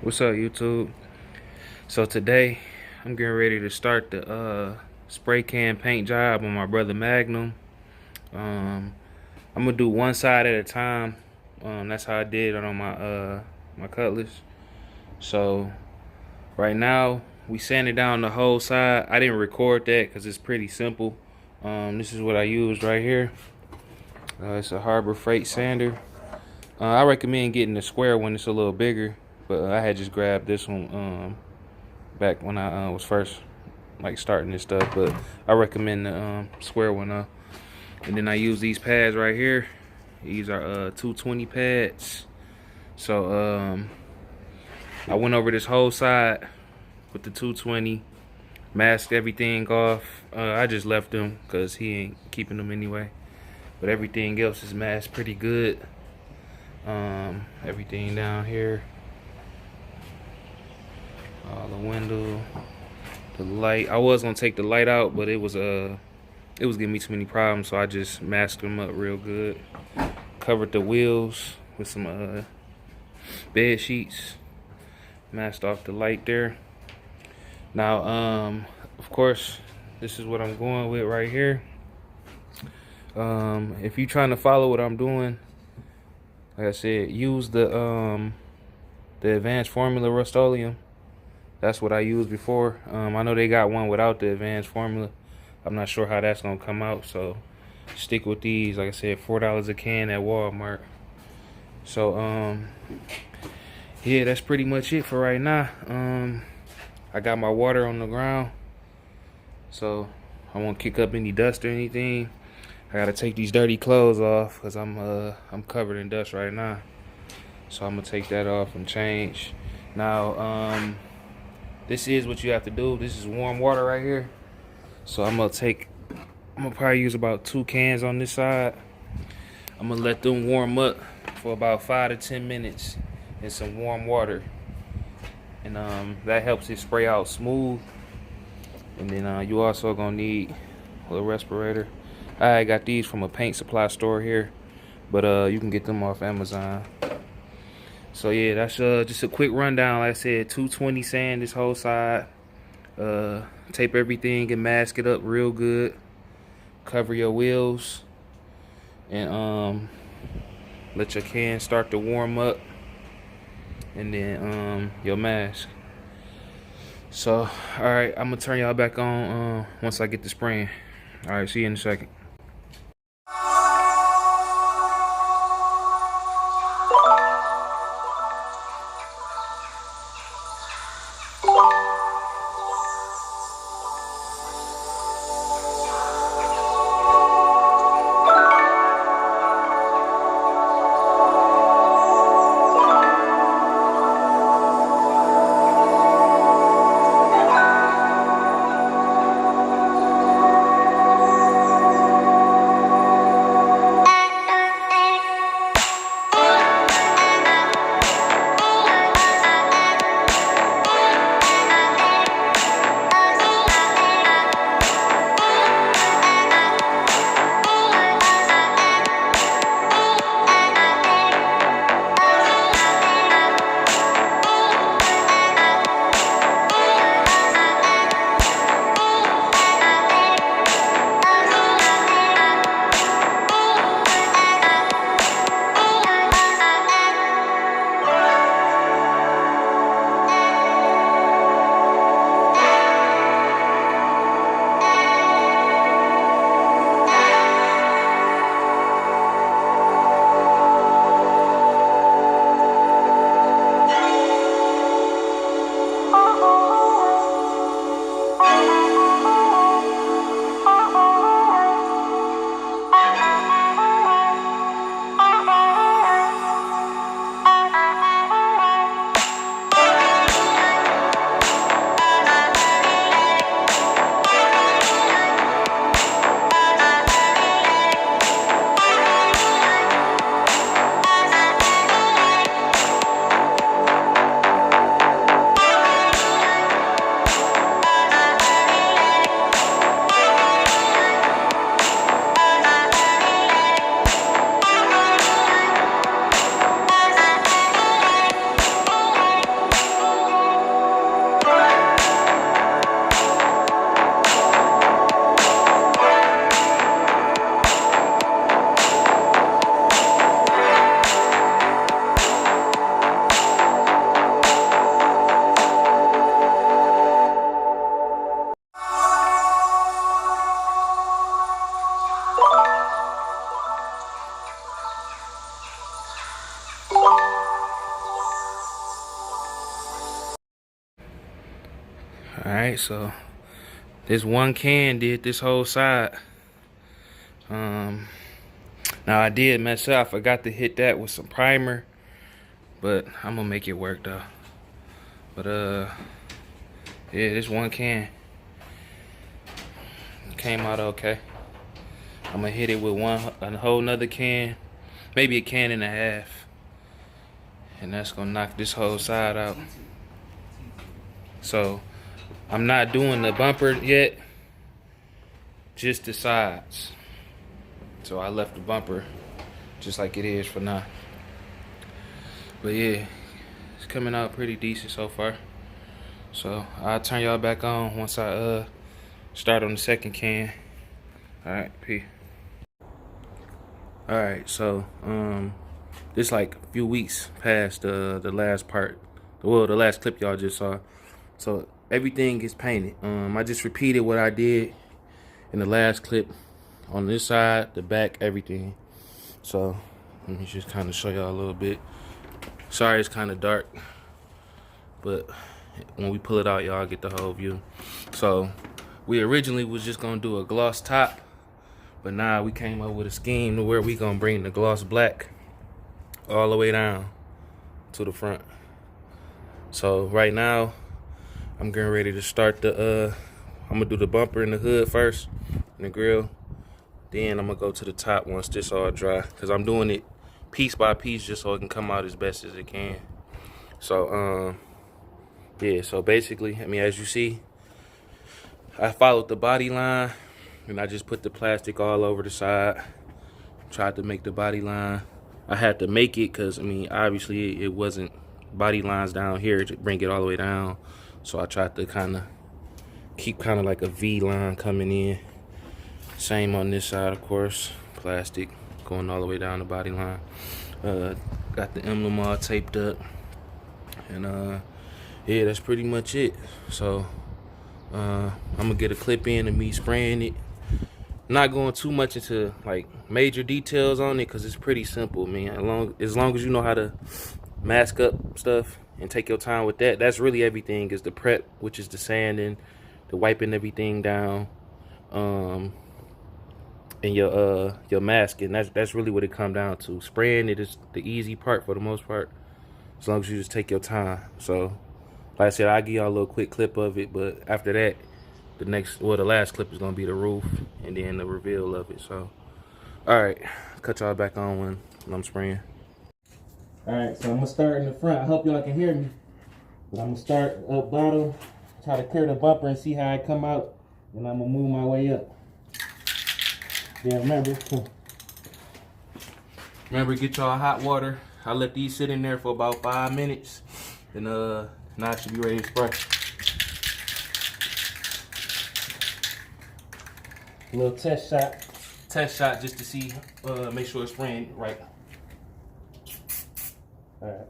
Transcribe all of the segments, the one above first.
What's up, YouTube? So today I'm getting ready to start the spray can paint job on my brother Magnum. I'm gonna do one side at a time. That's how I did it on my Cutlass. So right now we sanded down the whole side. I didn't record that because it's pretty simple. This is what I used right here. It's a Harbor Freight sander. I recommend getting the square one. It's a little bigger, but I had just grabbed this one back when I was first like starting this stuff. But I recommend the square one. And then I use these pads right here. These are 220 pads. So I went over this whole side with the 220, masked everything off. I just left them because he ain't keeping them anyway. But everything else is masked pretty good. Everything down here, the window, the light. I was gonna take the light out, but it was giving me too many problems, so I just masked them up real good. Covered the wheels with some bed sheets. Masked off the light there. Now, of course, this is what I'm going with right here. If you're trying to follow what I'm doing, like I said, use the advanced formula Rust-Oleum. That's what I used before. I know they got one without the advanced formula. I'm not sure how that's gonna come out, so stick with these. Like I said, $4 a can at Walmart. So yeah, that's pretty much it for right now. I got my water on the ground, so I won't kick up any dust or anything. I gotta take these dirty clothes off because I'm covered in dust right now. So I'm gonna take that off and change. Now this is what you have to do. This is warm water right here. So I'm gonna probably use about 2 cans on this side. I'm gonna let them warm up for about 5 to 10 minutes in some warm water. And that helps it spray out smooth. And then you also gonna need a little respirator. I got these from a paint supply store here, but you can get them off Amazon. So yeah, that's just a quick rundown. Like I said, 220 sand this whole side. Tape everything and mask it up real good. Cover your wheels and let your can start to warm up, and then your mask. So all right, I'm gonna turn y'all back on once I get the spraying. All right, see you in a second. Alright, so this one can did this whole side. Now I did mess up. I forgot to hit that with some primer, but I'm gonna make it work though. But yeah, this one can came out okay. I'm gonna hit it with a whole nother can, maybe a can and a half, and that's gonna knock this whole side out. So I'm not doing the bumper yet, just the sides. So I left the bumper just like it is for now. But yeah, it's coming out pretty decent so far. So I'll turn y'all back on once I start on the second can. Alright, peace. Alright, so this like a few weeks past the last part. Well, the last clip y'all just saw. So everything is painted. I just repeated what I did in the last clip on this side, the back, everything. So let me just kind of show y'all a little bit. Sorry it's kind of dark, but when we pull it out, y'all get the whole view. So we originally was just gonna do a gloss top, but now we came up with a scheme to where we gonna bring the gloss black all the way down to the front. So right now I'm getting ready to start the I'm gonna do the bumper and the hood first and the grill. Then I'm gonna go to the top once this all dry, because I'm doing it piece by piece just so it can come out as best as it can. So yeah, so basically, I mean, as you see, I followed the body line and I just put the plastic all over the side. Tried to make the body line. I had to make it because, I mean, obviously it wasn't body lines down here to bring it all the way down. So I tried to kind of keep kind of like a V line coming in. Same on this side, of course. Plastic going all the way down the body line. Got the emblem all taped up. And yeah, that's pretty much it. So I'm gonna get a clip in of me spraying it. Not going too much into like major details on it because it's pretty simple, man. As long as you know how to mask up stuff and take your time with that, that's really everything. Is the prep, which is the sanding, the wiping everything down, and your masking. That's really what it comes down to. Spraying it is the easy part for the most part, as long as you just take your time. So like I said, I'll give y'all a little quick clip of it, but after that, the last clip is gonna be the roof and then the reveal of it. So all right, cut y'all back on when I'm spraying. All right, so I'm gonna start in the front. I hope y'all can hear me, but I'm gonna start up bottom, try to clear the bumper and see how I come out, and I'm gonna move my way up. Yeah, remember, get y'all hot water. I let these sit in there for about 5 minutes, and now I should be ready to spray. A little test shot just to see, make sure it's spraying right. All right.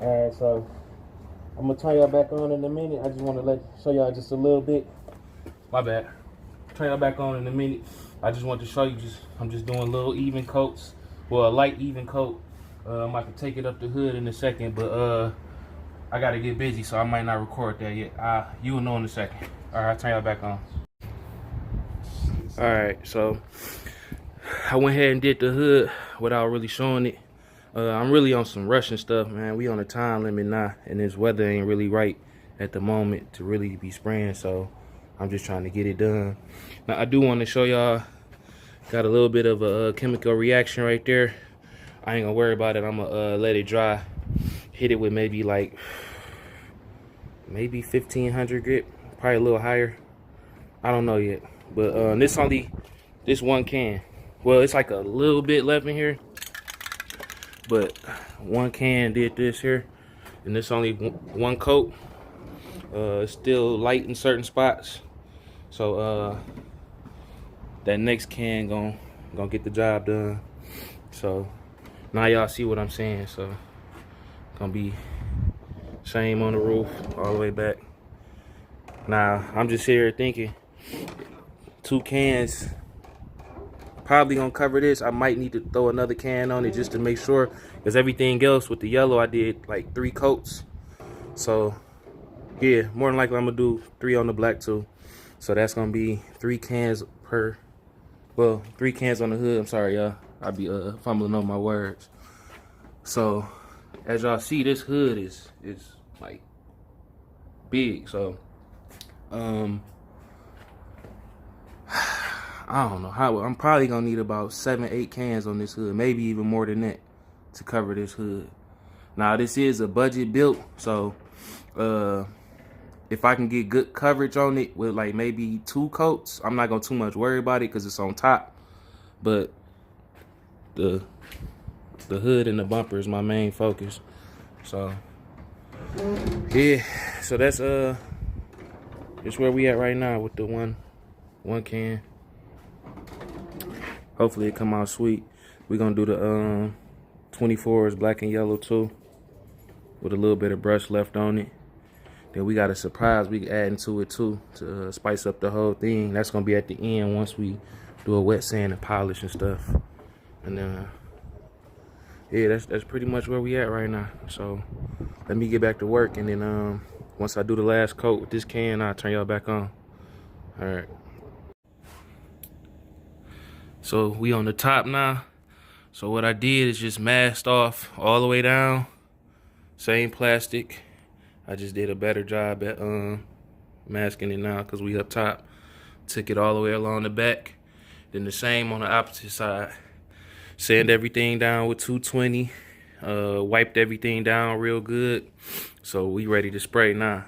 Alright, so I'm gonna turn y'all back on in a minute. I just want to show y'all just a little bit. My bad. Turn y'all back on in a minute. I just want to show you, I'm just doing little even coats. Well, a light even coat. I can take it up the hood in a second, but I gotta get busy, so I might not record that yet. You will know in a second. Alright, I'll turn y'all back on. Alright, so I went ahead and did the hood without really showing it. I'm really on some rushing stuff, man. We on a time limit now, and this weather ain't really right at the moment to really be spraying, so I'm just trying to get it done. Now, I do want to show y'all, got a little bit of a chemical reaction right there. I ain't gonna worry about it. I'm gonna let it dry. Hit it with maybe 1500 grit, probably a little higher. I don't know yet, but this one can. Well, it's like a little bit left in here, but one can did this here, and it's only one coat. It's still light in certain spots, so that next can gonna get the job done. So now y'all see what I'm saying. So gonna be same on the roof all the way back. Now I'm just here thinking 2 cans probably gonna cover this. I might need to throw another can on it just to make sure, because everything else with the yellow I did like 3 coats. So yeah, more than likely I'm gonna do 3 on the black too. So that's gonna be 3 cans per, well, 3 cans on the hood. I'm sorry, y'all. I be fumbling on my words. So as y'all see, this hood is like big. So I don't know how. I'm probably gonna need about 7-8 cans on this hood, maybe even more than that, to cover this hood. Now this is a budget built, so if I can get good coverage on it with like maybe 2 coats, I'm not gonna too much worry about it because it's on top. But the hood and the bumper is my main focus. So yeah, so that's where we at right now with the one can. Hopefully it come out sweet. We're gonna do the 24s black and yellow too, with a little bit of brush left on it. Then we got a surprise we can add into it too to spice up the whole thing. That's gonna be at the end once we do a wet sand and polish and stuff. And then yeah, that's pretty much where we at right now. So let me get back to work, and then once I do the last coat with this can, I'll turn y'all back on. All right. So we on the top now. So what I did is just masked off all the way down. Same plastic. I just did a better job at masking it now because we up top. Took it all the way along the back. Then the same on the opposite side. Sand everything down with 220. Wiped everything down real good. So we ready to spray now.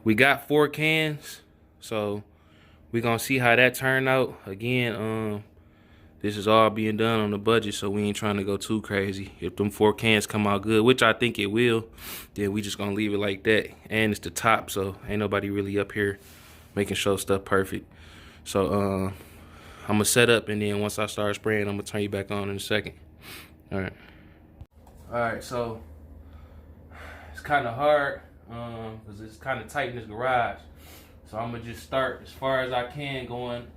We got 4 cans. So we're gonna see how that turned out. Again, this is all being done on the budget, so we ain't trying to go too crazy. If them 4 cans come out good, which I think it will, then we just gonna leave it like that. And it's the top, so ain't nobody really up here making sure stuff perfect. So I'm gonna set up, and then once I start spraying, I'm gonna turn you back on in a second. All right, so it's kind of hard because it's kind of tight in this garage. So I'm gonna just start as far as I can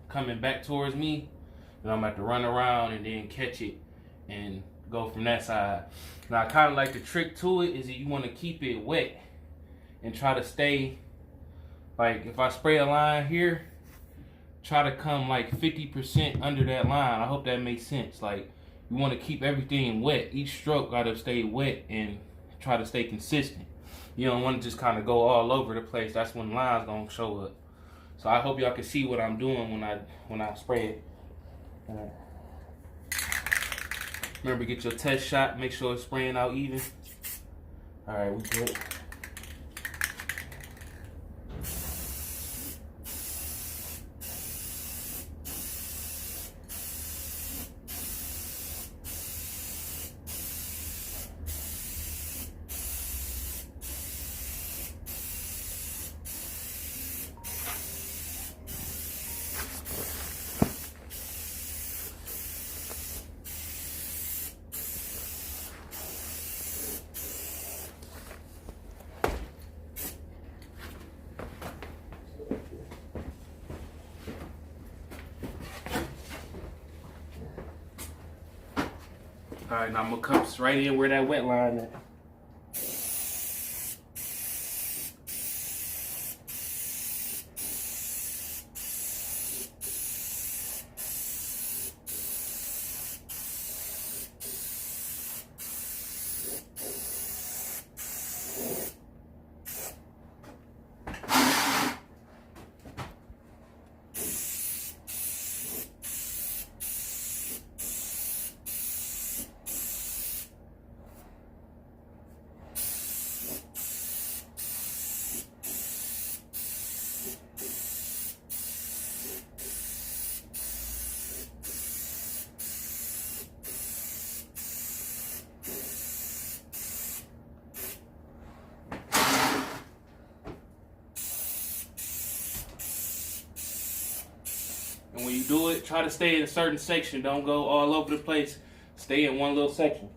coming back towards me. And I'm gonna have to run around and then catch it and go from that side. Now, I kind of like the trick to it is that you want to keep it wet and try to stay, like if I spray a line here, try to come like 50% under that line. I hope that makes sense. Like you want to keep everything wet. Each stroke gotta stay wet and try to stay consistent. You don't want to just kind of go all over the place. That's when lines gonna show up. So I hope y'all can see what I'm doing when I spray it. Remember, get your test shot. Make sure it's spraying out even. All right, we good. All right, now I'm gonna come right in where that wet line is. And when you do it, try to stay in a certain section. Don't go all over the place. Stay in one little section.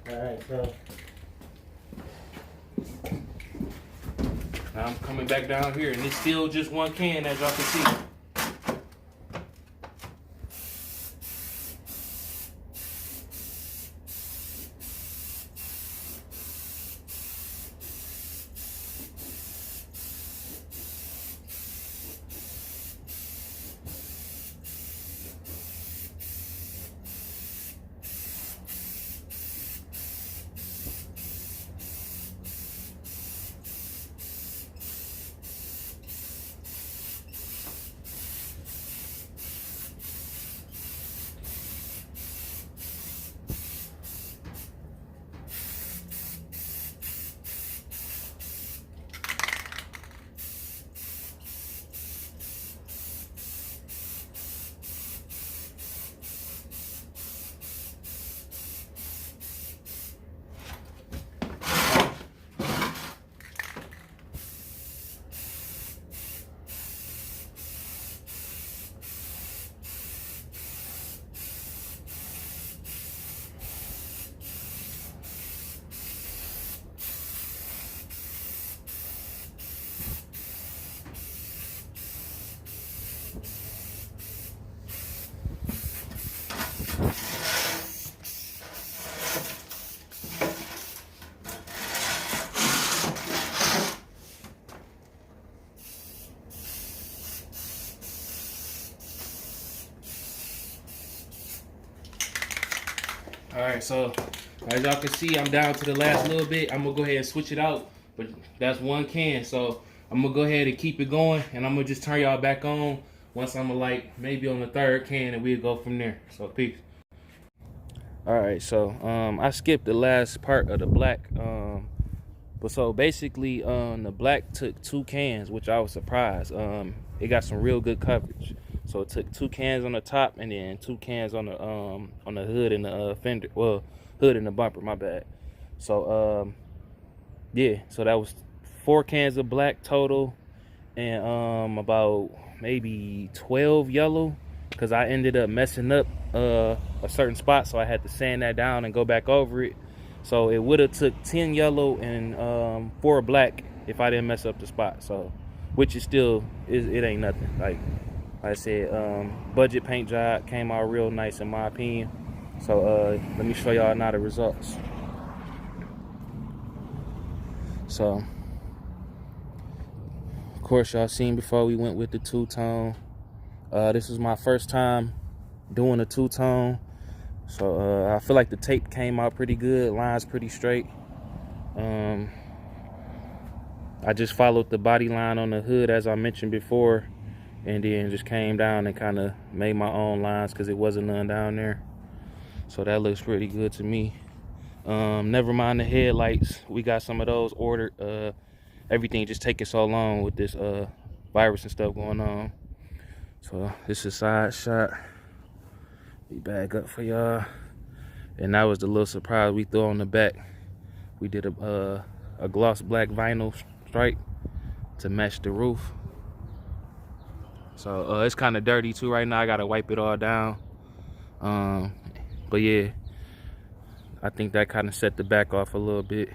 Alright, so now I'm coming back down here, and it's still just one can, as y'all can see. Alright, so as y'all can see, I'm down to the last little bit. I'm gonna go ahead and switch it out, but that's one can, so I'm gonna go ahead and keep it going, and I'm gonna just turn y'all back on once I'm like maybe on the third can, and we'll go from there. So peace. Alright, so I skipped the last part of the black, but so basically the black took 2 cans, which I was surprised. It got some real good coverage. So it took 2 cans on the top, and then 2 cans on the hood and the fender, well, hood and the bumper, my bad. So yeah, so that was 4 cans of black total, and about maybe 12 yellow, because I ended up messing up a certain spot, so I had to sand that down and go back over it. So it would have took 10 yellow and 4 black if I didn't mess up the spot. So, which is still, it ain't nothing. Like I said, budget paint job, came out real nice in my opinion. So let me show y'all now the results. So of course y'all seen before we went with the two-tone. This was my first time doing a two-tone, so I feel like the tape came out pretty good, lines pretty straight. I just followed the body line on the hood as I mentioned before, and then just came down and kind of made my own lines because it wasn't none down there. So that looks pretty good to me. Never mind the headlights, we got some of those ordered. Everything just taking so long with this virus and stuff going on. So this is side shot. We back up for y'all. And that was the little surprise we threw on the back. We did a gloss black vinyl stripe to match the roof. So it's kind of dirty too right now. I gotta wipe it all down. But yeah, I think that kind of set the back off a little bit.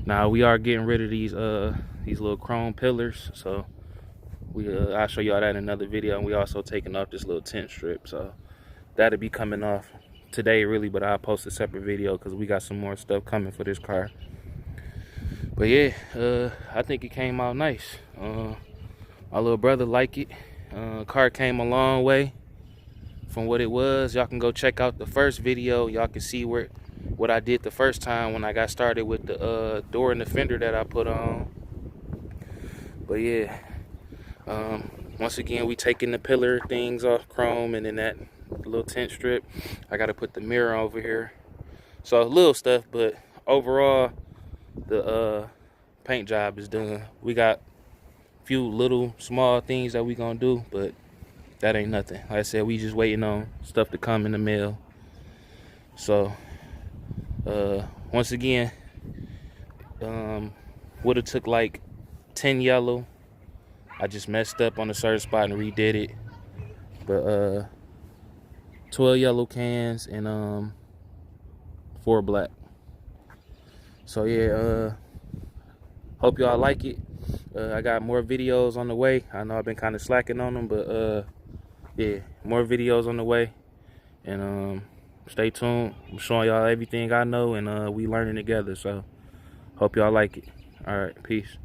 Now we are getting rid of these little chrome pillars. So I'll show y'all that in another video. And we also taking off this little tent strip. So that'll be coming off today really, but I'll post a separate video because we got some more stuff coming for this car. But yeah, I think it came out nice. My little brother liked it. Car came a long way from what it was. Y'all can go check out the first video. Y'all can see what I did the first time when I got started with the door and the fender that I put on. But yeah, once again we taking the pillar things off chrome, and then that little tent strip. I got to put the mirror over here. So little stuff, but overall the paint job is done. We got a few little small things that we gonna do, but that ain't nothing. Like I said, we just waiting on stuff to come in the mail. So once again, would have took like 10 yellow. I just messed up on a certain spot and redid it. But 12 yellow cans and 4 black. So yeah, hope y'all like it. I got more videos on the way. I know I've been kind of slacking on them, but yeah, more videos on the way. And stay tuned. I'm showing y'all everything I know, and we learning together. So hope y'all like it. All right, peace.